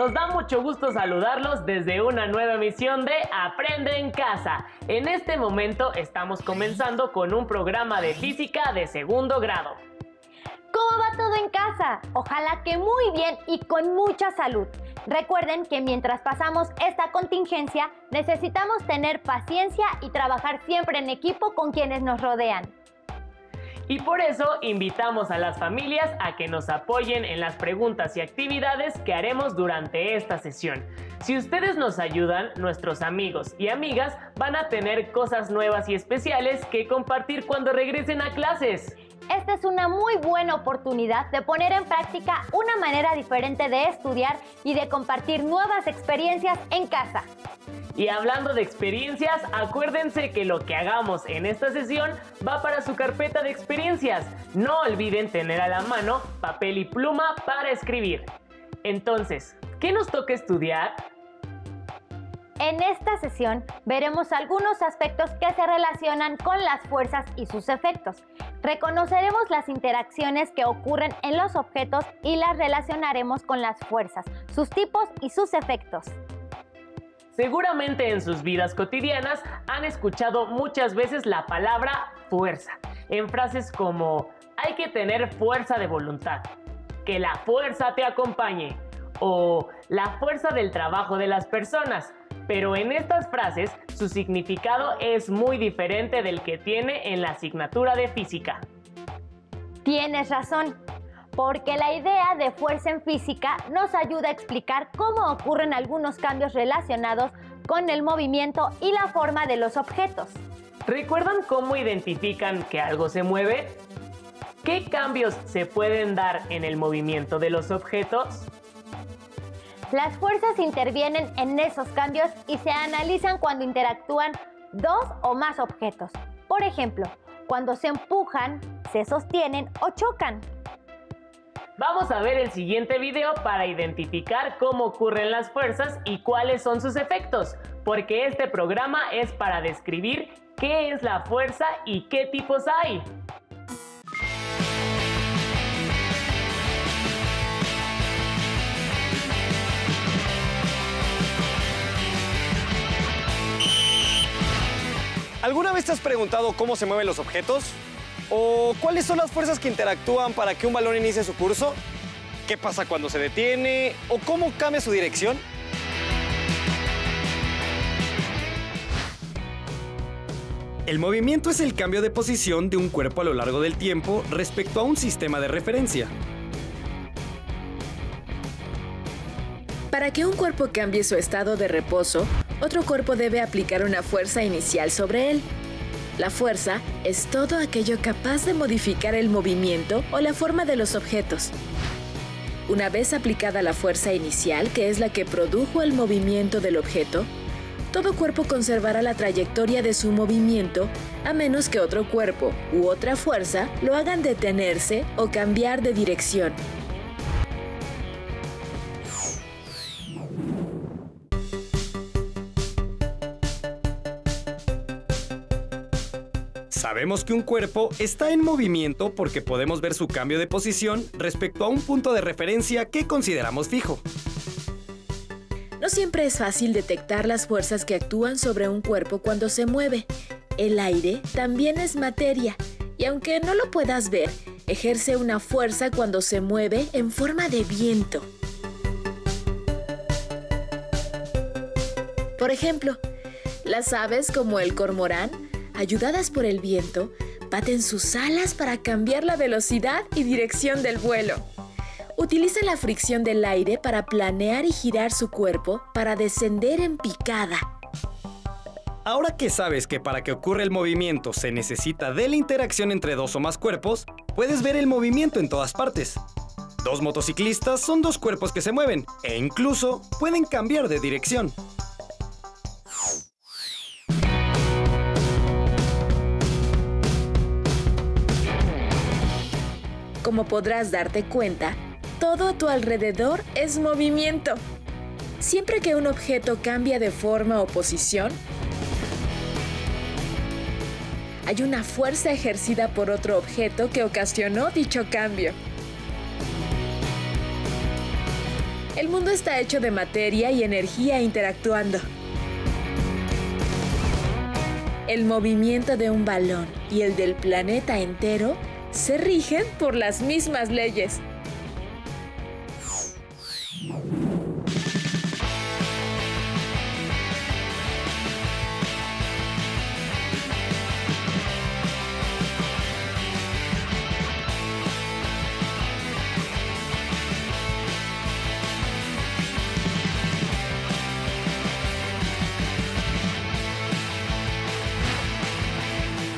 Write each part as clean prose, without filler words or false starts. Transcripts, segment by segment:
Nos da mucho gusto saludarlos desde una nueva emisión de Aprende en Casa. En este momento estamos comenzando con un programa de física de segundo grado. ¿Cómo va todo en casa? Ojalá que muy bien y con mucha salud. Recuerden que mientras pasamos esta contingencia, necesitamos tener paciencia y trabajar siempre en equipo con quienes nos rodean. Y por eso invitamos a las familias a que nos apoyen en las preguntas y actividades que haremos durante esta sesión. Si ustedes nos ayudan, nuestros amigos y amigas van a tener cosas nuevas y especiales que compartir cuando regresen a clases. Esta es una muy buena oportunidad de poner en práctica una manera diferente de estudiar y de compartir nuevas experiencias en casa. Y hablando de experiencias, acuérdense que lo que hagamos en esta sesión va para su carpeta de experiencias. No olviden tener a la mano papel y pluma para escribir. Entonces, ¿qué nos toca estudiar? En esta sesión veremos algunos aspectos que se relacionan con las fuerzas y sus efectos. Reconoceremos las interacciones que ocurren en los objetos y las relacionaremos con las fuerzas, sus tipos y sus efectos. Seguramente en sus vidas cotidianas han escuchado muchas veces la palabra fuerza, en frases como hay que tener fuerza de voluntad, que la fuerza te acompañe o la fuerza del trabajo de las personas. Pero en estas frases su significado es muy diferente del que tiene en la asignatura de física. Tienes razón, porque la idea de fuerza en física nos ayuda a explicar cómo ocurren algunos cambios relacionados con el movimiento y la forma de los objetos. ¿Recuerdan cómo identifican que algo se mueve? ¿Qué cambios se pueden dar en el movimiento de los objetos? Las fuerzas intervienen en esos cambios y se analizan cuando interactúan dos o más objetos. Por ejemplo, cuando se empujan, se sostienen o chocan. Vamos a ver el siguiente video para identificar cómo ocurren las fuerzas y cuáles son sus efectos, porque este programa es para describir qué es la fuerza y qué tipos hay. ¿Alguna vez te has preguntado cómo se mueven los objetos? ¿O cuáles son las fuerzas que interactúan para que un balón inicie su curso? ¿Qué pasa cuando se detiene? ¿O cómo cambia su dirección? El movimiento es el cambio de posición de un cuerpo a lo largo del tiempo respecto a un sistema de referencia. Para que un cuerpo cambie su estado de reposo, otro cuerpo debe aplicar una fuerza inicial sobre él. La fuerza es todo aquello capaz de modificar el movimiento o la forma de los objetos. Una vez aplicada la fuerza inicial, que es la que produjo el movimiento del objeto, todo cuerpo conservará la trayectoria de su movimiento a menos que otro cuerpo u otra fuerza lo hagan detenerse o cambiar de dirección. Sabemos que un cuerpo está en movimiento porque podemos ver su cambio de posición respecto a un punto de referencia que consideramos fijo. No siempre es fácil detectar las fuerzas que actúan sobre un cuerpo cuando se mueve. El aire también es materia, y aunque no lo puedas ver, ejerce una fuerza cuando se mueve en forma de viento. Por ejemplo, las aves como el cormorán, ayudadas por el viento, baten sus alas para cambiar la velocidad y dirección del vuelo. Utilizan la fricción del aire para planear y girar su cuerpo para descender en picada. Ahora que sabes que para que ocurra el movimiento se necesita de la interacción entre dos o más cuerpos, puedes ver el movimiento en todas partes. Dos motociclistas son dos cuerpos que se mueven e incluso pueden cambiar de dirección. Como podrás darte cuenta, todo a tu alrededor es movimiento. Siempre que un objeto cambia de forma o posición, hay una fuerza ejercida por otro objeto que ocasionó dicho cambio. El mundo está hecho de materia y energía interactuando. El movimiento de un balón y el del planeta entero se rigen por las mismas leyes.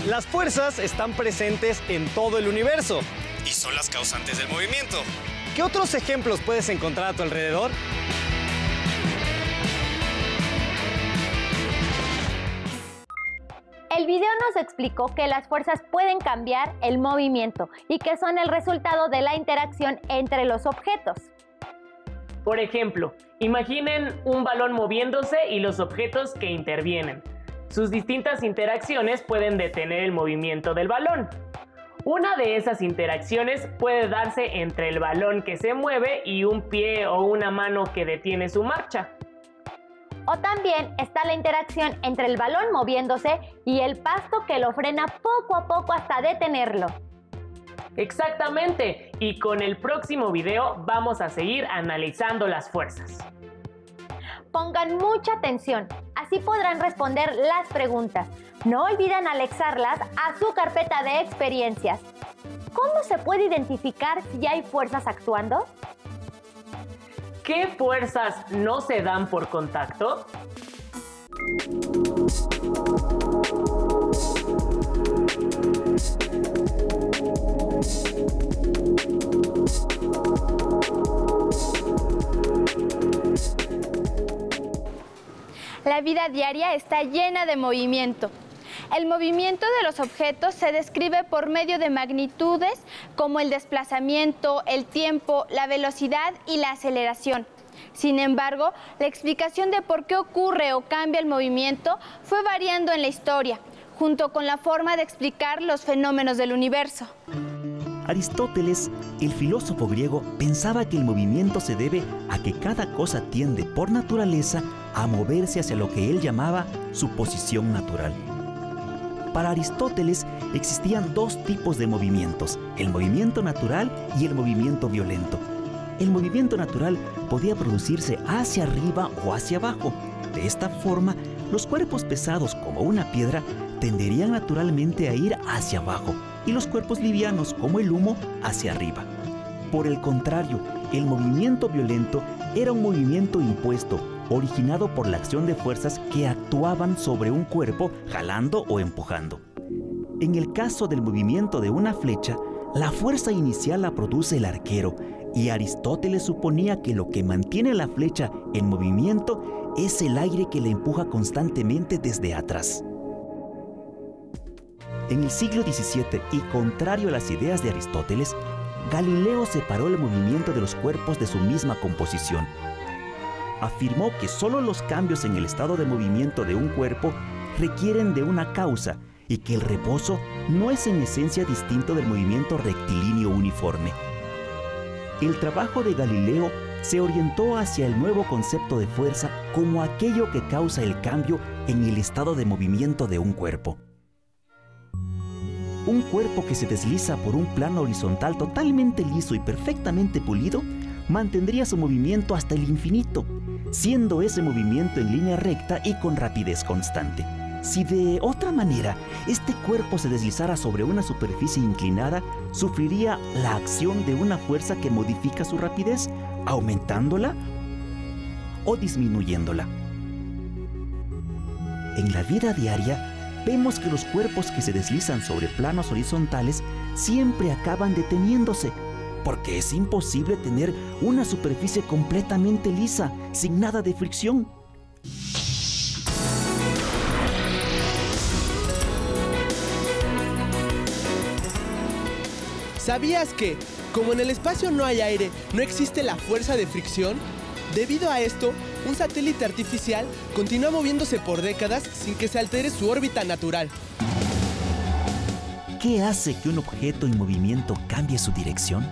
Las fuerzas están presentes en todo el universo y son las causantes del movimiento. ¿Qué otros ejemplos puedes encontrar a tu alrededor? El video nos explicó que las fuerzas pueden cambiar el movimiento y que son el resultado de la interacción entre los objetos. Por ejemplo, imaginen un balón moviéndose y los objetos que intervienen. Sus distintas interacciones pueden detener el movimiento del balón. Una de esas interacciones puede darse entre el balón que se mueve y un pie o una mano que detiene su marcha. O también está la interacción entre el balón moviéndose y el pasto que lo frena poco a poco hasta detenerlo. Exactamente, y con el próximo video vamos a seguir analizando las fuerzas. Pongan mucha atención, así podrán responder las preguntas. No olviden anexarlas a su carpeta de experiencias. ¿Cómo se puede identificar si hay fuerzas actuando? ¿Qué fuerzas no se dan por contacto? La vida diaria está llena de movimiento. El movimiento de los objetos se describe por medio de magnitudes como el desplazamiento, el tiempo, la velocidad y la aceleración. Sin embargo, la explicación de por qué ocurre o cambia el movimiento fue variando en la historia, junto con la forma de explicar los fenómenos del universo. Aristóteles, el filósofo griego, pensaba que el movimiento se debe a que cada cosa tiende por naturaleza a moverse hacia lo que él llamaba su posición natural. Para Aristóteles existían dos tipos de movimientos, el movimiento natural y el movimiento violento. El movimiento natural podía producirse hacia arriba o hacia abajo. De esta forma, los cuerpos pesados como una piedra tenderían naturalmente a ir hacia abajo y los cuerpos livianos como el humo hacia arriba. Por el contrario, el movimiento violento era un movimiento impuesto, originado por la acción de fuerzas que actuaban sobre un cuerpo jalando o empujando. En el caso del movimiento de una flecha, la fuerza inicial la produce el arquero, y Aristóteles suponía que lo que mantiene la flecha en movimiento es el aire que la empuja constantemente desde atrás. En el siglo XVII, y contrario a las ideas de Aristóteles, Galileo separó el movimiento de los cuerpos de su misma composición. Afirmó que solo los cambios en el estado de movimiento de un cuerpo requieren de una causa y que el reposo no es en esencia distinto del movimiento rectilíneo uniforme. El trabajo de Galileo se orientó hacia el nuevo concepto de fuerza como aquello que causa el cambio en el estado de movimiento de un cuerpo. Un cuerpo que se desliza por un plano horizontal totalmente liso y perfectamente pulido mantendría su movimiento hasta el infinito, siendo ese movimiento en línea recta y con rapidez constante. Si de otra manera este cuerpo se deslizara sobre una superficie inclinada, sufriría la acción de una fuerza que modifica su rapidez, aumentándola o disminuyéndola. En la vida diaria, vemos que los cuerpos que se deslizan sobre planos horizontales siempre acaban deteniéndose, porque es imposible tener una superficie completamente lisa, sin nada de fricción. ¿Sabías que, como en el espacio no hay aire, no existe la fuerza de fricción? Debido a esto, un satélite artificial continúa moviéndose por décadas sin que se altere su órbita natural. ¿Qué hace que un objeto en movimiento cambie su dirección?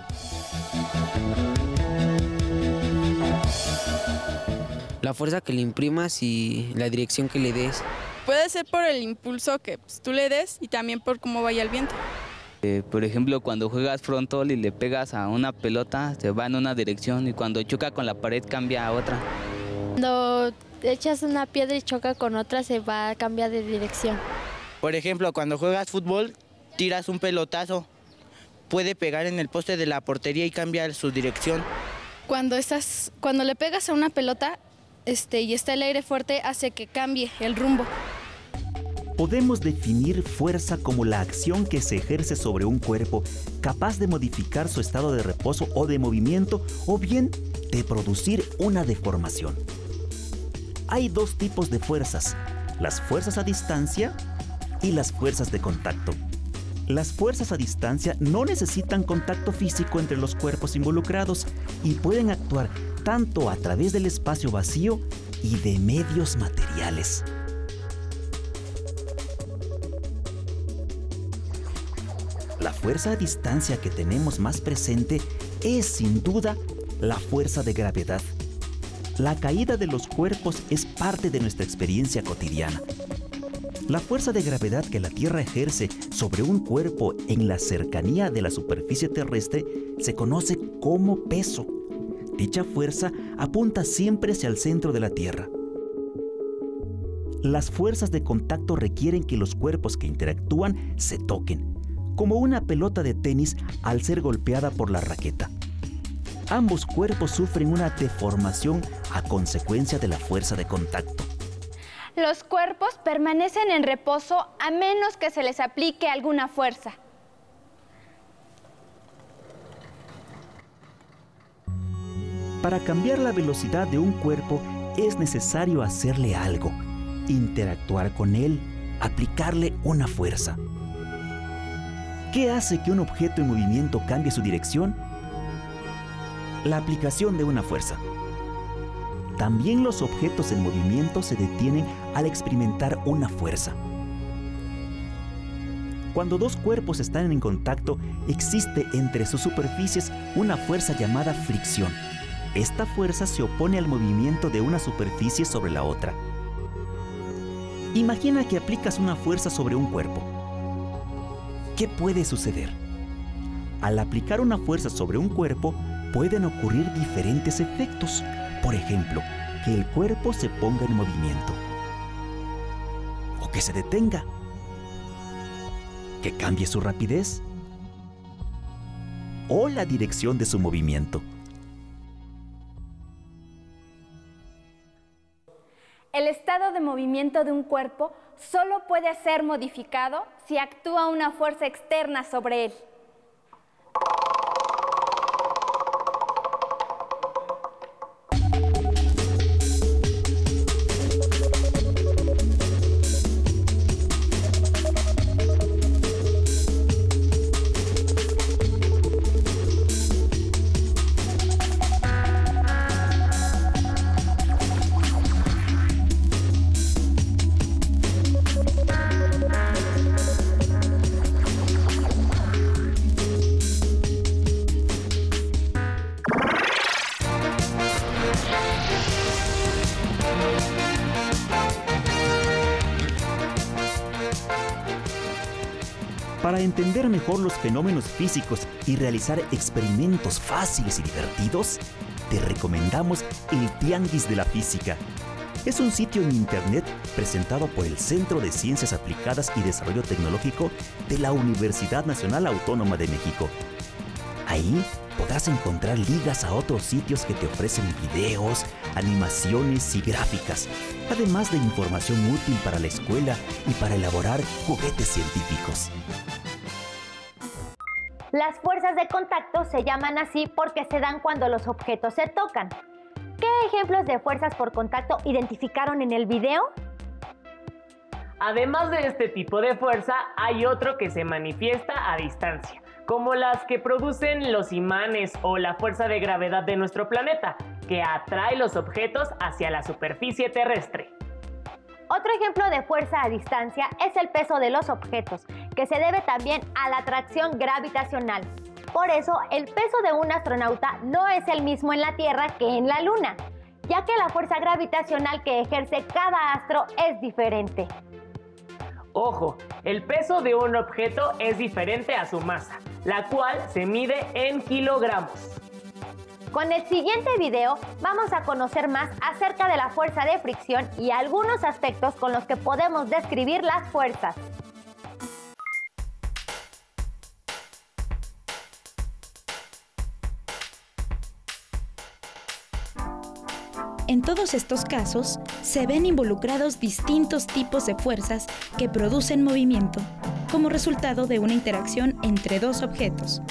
la fuerza que le imprimas y la dirección que le des. Puede ser por el impulso que tú le des y también por cómo vaya el viento. Por ejemplo, cuando juegas frontón y le pegas a una pelota, se va en una dirección y cuando choca con la pared cambia a otra. Cuando echas una piedra y choca con otra, se va a cambiar de dirección. Por ejemplo, cuando juegas fútbol, tiras un pelotazo, puede pegar en el poste de la portería y cambiar su dirección. Cuando le pegas a una pelota y está el aire fuerte, hace que cambie el rumbo. Podemos definir fuerza como la acción que se ejerce sobre un cuerpo capaz de modificar su estado de reposo o de movimiento, o bien de producir una deformación. Hay dos tipos de fuerzas: las fuerzas a distancia y las fuerzas de contacto. Las fuerzas a distancia no necesitan contacto físico entre los cuerpos involucrados y pueden actuar tanto a través del espacio vacío y de medios materiales. La fuerza a distancia que tenemos más presente es, sin duda, la fuerza de gravedad. La caída de los cuerpos es parte de nuestra experiencia cotidiana. La fuerza de gravedad que la Tierra ejerce sobre un cuerpo en la cercanía de la superficie terrestre se conoce como peso. Dicha fuerza apunta siempre hacia el centro de la Tierra. Las fuerzas de contacto requieren que los cuerpos que interactúan se toquen, como una pelota de tenis al ser golpeada por la raqueta. Ambos cuerpos sufren una deformación a consecuencia de la fuerza de contacto. Los cuerpos permanecen en reposo a menos que se les aplique alguna fuerza. Para cambiar la velocidad de un cuerpo es necesario hacerle algo, interactuar con él, aplicarle una fuerza. ¿Qué hace que un objeto en movimiento cambie su dirección? La aplicación de una fuerza. También los objetos en movimiento se detienen al experimentar una fuerza. Cuando dos cuerpos están en contacto, existe entre sus superficies una fuerza llamada fricción. Esta fuerza se opone al movimiento de una superficie sobre la otra. Imagina que aplicas una fuerza sobre un cuerpo. ¿Qué puede suceder? Al aplicar una fuerza sobre un cuerpo, pueden ocurrir diferentes efectos. Por ejemplo, que el cuerpo se ponga en movimiento, o que se detenga, que cambie su rapidez, o la dirección de su movimiento. El estado de movimiento de un cuerpo solo puede ser modificado si actúa una fuerza externa sobre él. Para entender mejor los fenómenos físicos y realizar experimentos fáciles y divertidos, te recomendamos el Tianguis de la Física. Es un sitio en internet presentado por el Centro de Ciencias Aplicadas y Desarrollo Tecnológico de la Universidad Nacional Autónoma de México. Ahí podrás encontrar ligas a otros sitios que te ofrecen videos, animaciones y gráficas, además de información útil para la escuela y para elaborar juguetes científicos. Las fuerzas de contacto se llaman así porque se dan cuando los objetos se tocan. ¿Qué ejemplos de fuerzas por contacto identificaron en el video? Además de este tipo de fuerza, hay otro que se manifiesta a distancia, como las que producen los imanes o la fuerza de gravedad de nuestro planeta, que atrae los objetos hacia la superficie terrestre. Otro ejemplo de fuerza a distancia es el peso de los objetos, que se debe también a la atracción gravitacional. Por eso, el peso de un astronauta no es el mismo en la Tierra que en la Luna. ya que la fuerza gravitacional que ejerce cada astro es diferente. Ojo, el peso de un objeto es diferente a su masa, la cual se mide en kilogramos. Con el siguiente video vamos a conocer más acerca de la fuerza de fricción y algunos aspectos con los que podemos describir las fuerzas. En todos estos casos, se ven involucrados distintos tipos de fuerzas que producen movimiento, como resultado de una interacción entre dos objetos.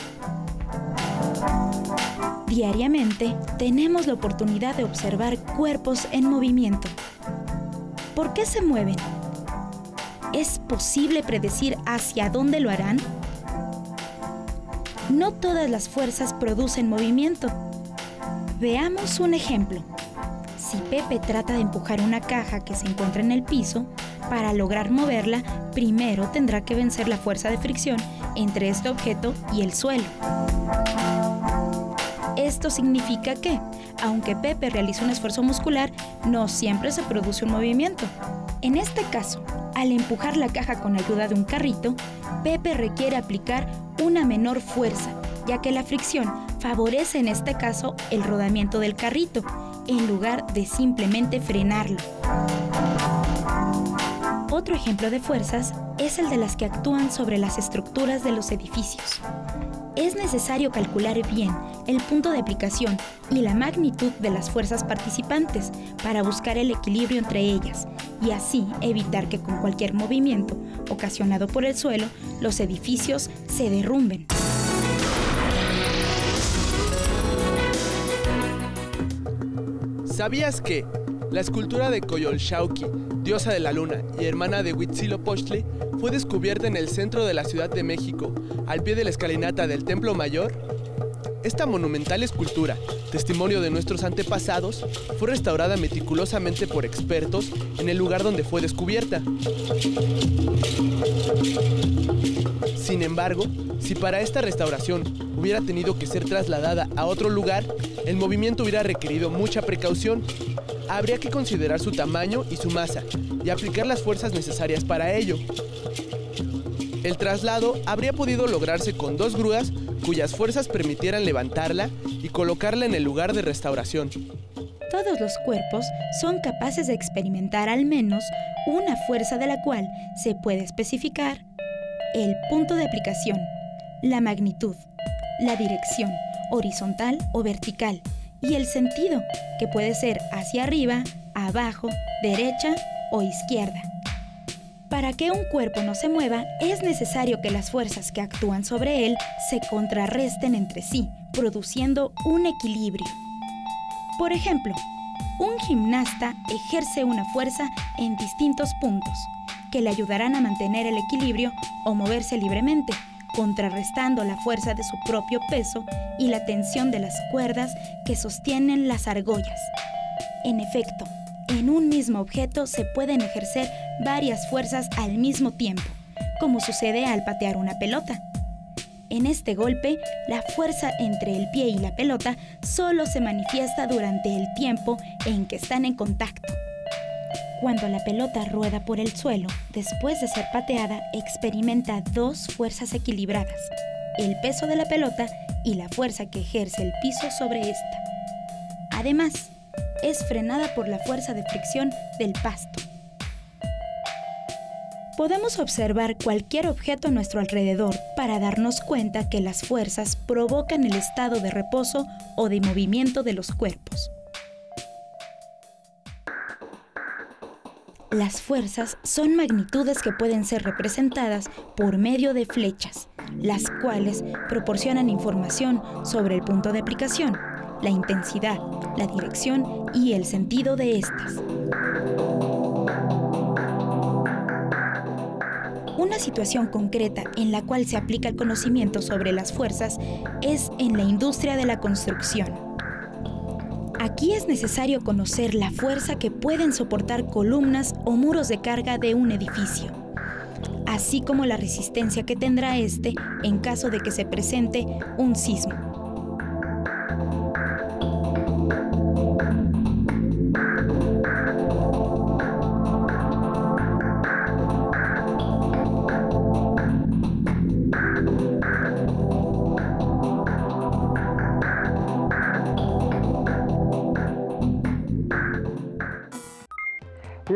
Diariamente, tenemos la oportunidad de observar cuerpos en movimiento. ¿Por qué se mueven? ¿Es posible predecir hacia dónde lo harán? No todas las fuerzas producen movimiento. Veamos un ejemplo. Si Pepe trata de empujar una caja que se encuentra en el piso, para lograr moverla, primero tendrá que vencer la fuerza de fricción entre este objeto y el suelo. Esto significa que, aunque Pepe realice un esfuerzo muscular, no siempre se produce un movimiento. En este caso, al empujar la caja con ayuda de un carrito, Pepe requiere aplicar una menor fuerza, ya que la fricción favorece en este caso el rodamiento del carrito, en lugar de simplemente frenarlo. Otro ejemplo de fuerzas es el de las que actúan sobre las estructuras de los edificios. Es necesario calcular bien el punto de aplicación y la magnitud de las fuerzas participantes para buscar el equilibrio entre ellas y así evitar que con cualquier movimiento ocasionado por el suelo los edificios se derrumben. ¿Sabías que la escultura de Coyolxauhqui, diosa de la luna y hermana de Huitzilopochtli, fue descubierta en el centro de la Ciudad de México, al pie de la escalinata del Templo Mayor? Esta monumental escultura, testimonio de nuestros antepasados, fue restaurada meticulosamente por expertos en el lugar donde fue descubierta. Sin embargo, si para esta restauración hubiera tenido que ser trasladada a otro lugar, el movimiento hubiera requerido mucha precaución. Habría que considerar su tamaño y su masa y aplicar las fuerzas necesarias para ello. El traslado habría podido lograrse con 2 grúas cuyas fuerzas permitieran levantarla y colocarla en el lugar de restauración. Todos los cuerpos son capaces de experimentar al menos una fuerza de la cual se puede especificar el punto de aplicación, la magnitud, la dirección, horizontal o vertical, y el sentido, que puede ser hacia arriba, abajo, derecha o izquierda. Para que un cuerpo no se mueva, es necesario que las fuerzas que actúan sobre él se contrarresten entre sí, produciendo un equilibrio. Por ejemplo, un gimnasta ejerce una fuerza en distintos puntos, que le ayudarán a mantener el equilibrio o moverse libremente, contrarrestando la fuerza de su propio peso y la tensión de las cuerdas que sostienen las argollas. En efecto, en un mismo objeto se pueden ejercer varias fuerzas al mismo tiempo, como sucede al patear una pelota. En este golpe, la fuerza entre el pie y la pelota solo se manifiesta durante el tiempo en que están en contacto. Cuando la pelota rueda por el suelo, después de ser pateada, experimenta 2 fuerzas equilibradas, el peso de la pelota y la fuerza que ejerce el piso sobre esta. Además, es frenada por la fuerza de fricción del pasto. Podemos observar cualquier objeto a nuestro alrededor para darnos cuenta que las fuerzas provocan el estado de reposo o de movimiento de los cuerpos. Las fuerzas son magnitudes que pueden ser representadas por medio de flechas, las cuales proporcionan información sobre el punto de aplicación, la intensidad, la dirección y el sentido de estas. Una situación concreta en la cual se aplica el conocimiento sobre las fuerzas es en la industria de la construcción. Aquí es necesario conocer la fuerza que pueden soportar columnas o muros de carga de un edificio, así como la resistencia que tendrá este en caso de que se presente un sismo.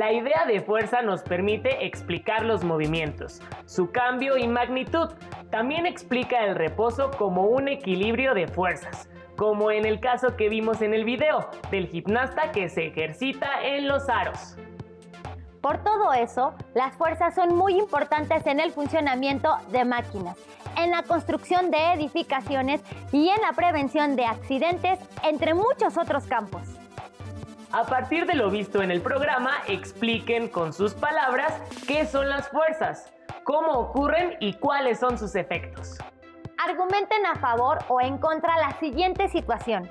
La idea de fuerza nos permite explicar los movimientos, su cambio y magnitud. También explica el reposo como un equilibrio de fuerzas, como en el caso que vimos en el video del gimnasta que se ejercita en los aros. Por todo eso, las fuerzas son muy importantes en el funcionamiento de máquinas, en la construcción de edificaciones y en la prevención de accidentes, entre muchos otros campos. A partir de lo visto en el programa, expliquen con sus palabras qué son las fuerzas, cómo ocurren y cuáles son sus efectos. Argumenten a favor o en contra la siguiente situación.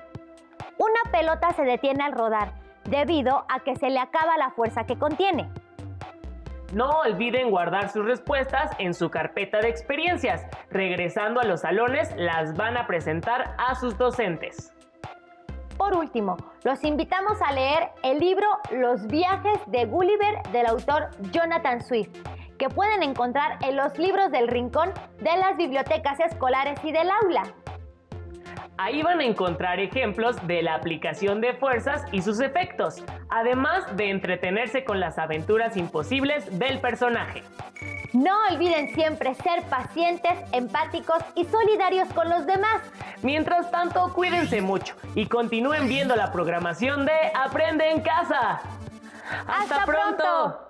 Una pelota se detiene al rodar debido a que se le acaba la fuerza que contiene. No olviden guardar sus respuestas en su carpeta de experiencias. Regresando a los salones, las van a presentar a sus docentes. Por último, los invitamos a leer el libro Los viajes de Gulliver del autor Jonathan Swift, que pueden encontrar en los libros del rincón de las bibliotecas escolares y del aula. Ahí van a encontrar ejemplos de la aplicación de fuerzas y sus efectos, además de entretenerse con las aventuras imposibles del personaje. No olviden siempre ser pacientes, empáticos y solidarios con los demás. Mientras tanto, cuídense mucho y continúen viendo la programación de Aprende en Casa. ¡Hasta pronto!